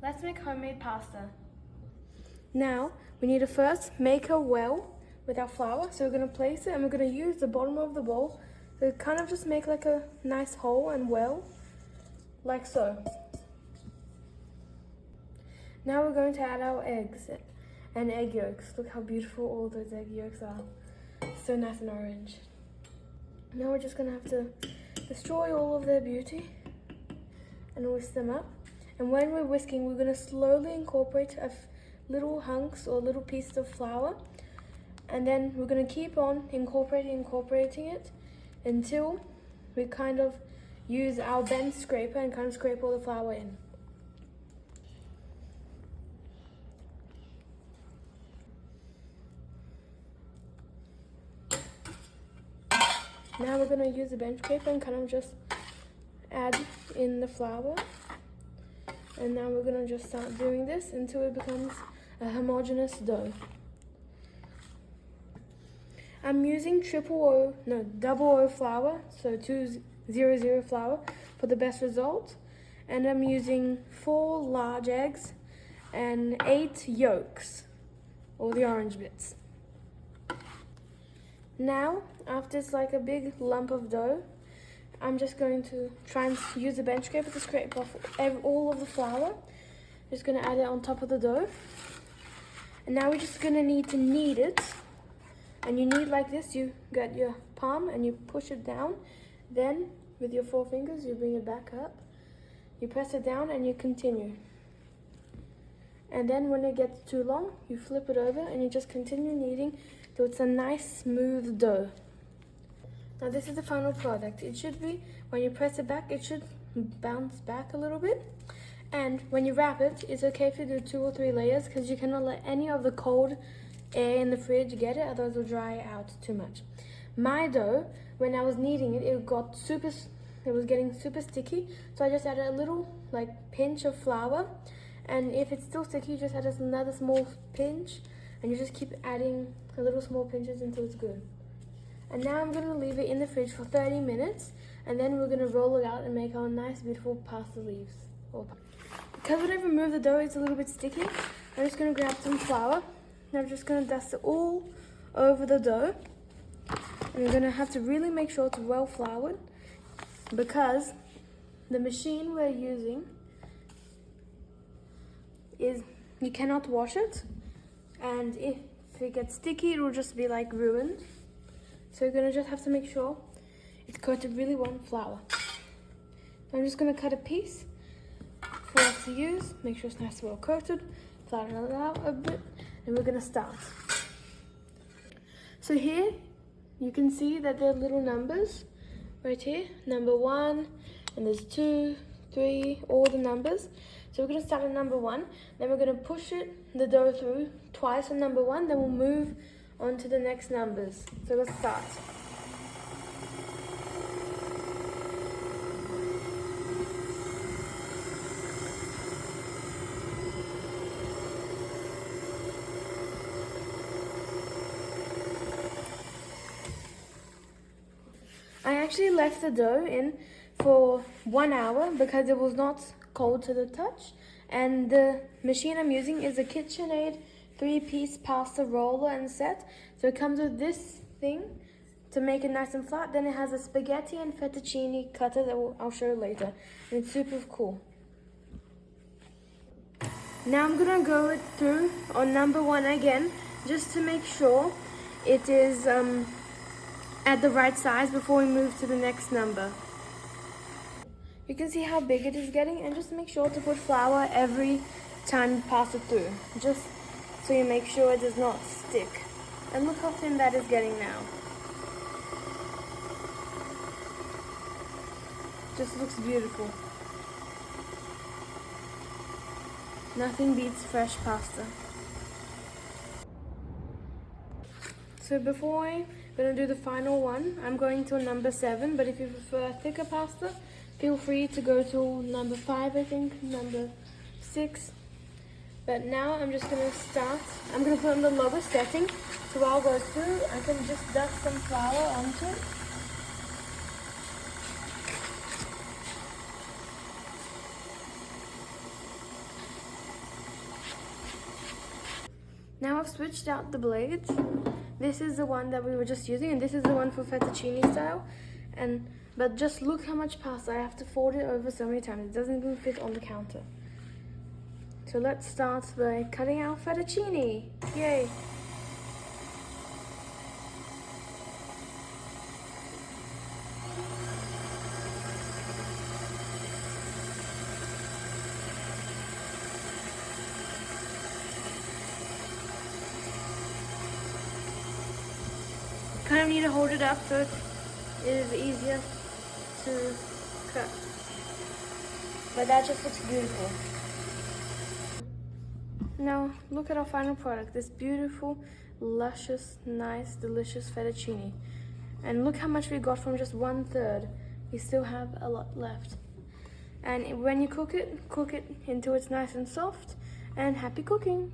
Let's make homemade pasta. Now, we need to first make a well with our flour. So we're going to place it and we're going to use the bottom of the bowl to kind of just make like a nice hole and well, like so. Now we're going to add our eggs and egg yolks. Look how beautiful all those egg yolks are. So nice and orange. Now we're just going to have to destroy all of their beauty and whisk them up. And when we're whisking, we're going to slowly incorporate little hunks or little pieces of flour. And then we're going to keep on incorporating it until we kind of use our bench scraper and kind of scrape all the flour in. Now we're going to use the bench scraper and kind of just add in the flour. And now we're going to just start doing this until it becomes a homogeneous dough. I'm using double O flour, so 200 flour for the best result. And I'm using 4 large eggs and 8 yolks, or the orange bits. Now, after it's like a big lump of dough, I'm just going to try and use the bench scraper to scrape off all of the flour. Just going to add it on top of the dough. And now we're just going to need to knead it. And you knead like this. You get your palm and you push it down. Then, with your 4 fingers, you bring it back up. You press it down and you continue. And then when it gets too long, you flip it over and you just continue kneading till it's a nice smooth dough. Now this is the final product. It should be, when you press it back, it should bounce back a little bit. And when you wrap it, it's okay if you do 2 or 3 layers because you cannot let any of the cold air in the fridge get it, otherwise it'll dry out too much. My dough, when I was kneading it, it was getting super sticky, so I just added a little pinch of flour. And if it's still sticky, you just add another small pinch, and you just keep adding a little small pinches until it's good. And now I'm going to leave it in the fridge for 30 minutes, and then we're going to roll it out and make our nice beautiful pasta leaves. Because when I remove the dough, it's a little bit sticky, I'm just going to grab some flour, and I'm just going to dust it all over the dough. And you're going to have to really make sure it's well floured, because the machine we're using you cannot wash it, and if it gets sticky, it will just be ruined. So you're gonna just have to make sure it's coated really well in flour. I'm just gonna cut a piece for us to use. Make sure it's nice and well coated. Flatten it out a bit, and we're gonna start. So here you can see that there are little numbers right here. Number 1, and there's 2, 3, all the numbers. So we're going to start at number 1, then we're going to push the dough through twice on number 1, then we'll move on to the next numbers. So let's start. I actually left the dough in for 1 hour because it was not cold to the touch, and the machine I'm using is a KitchenAid 3-piece pasta roller and set. So it comes with this thing to make it nice and flat. Then it has a spaghetti and fettuccine cutter that I'll show you later, and it's super cool. Now I'm gonna go through on number 1 again, just to make sure it is at the right size before we move to the next number. You can see how big it is getting, and just make sure to put flour every time you pass it through, just so you make sure it does not stick. And look how thin that is getting now. Just looks beautiful. Nothing beats fresh pasta. So before I'm going to do the final one, I'm going to number 7, but if you prefer thicker pasta, feel free to go to number 5, I think, number 6. But now I'm just going to start. I'm going to put on the lowest setting. So while I'll go through, I can just dust some flour onto it. Now I've switched out the blades. This is the one that we were just using, and this is the one for fettuccine style. But just look how much pasta. I have to fold it over so many times. It doesn't even fit on the counter. So let's start by cutting out fettuccine. Yay! Kind of need to hold it up so it is easier to cut. But that just looks beautiful. Now look at our final product, this beautiful, luscious, nice, delicious fettuccine. And look how much we got from just 1/3. We still have a lot left. And when you cook it until it's nice and soft, and happy cooking!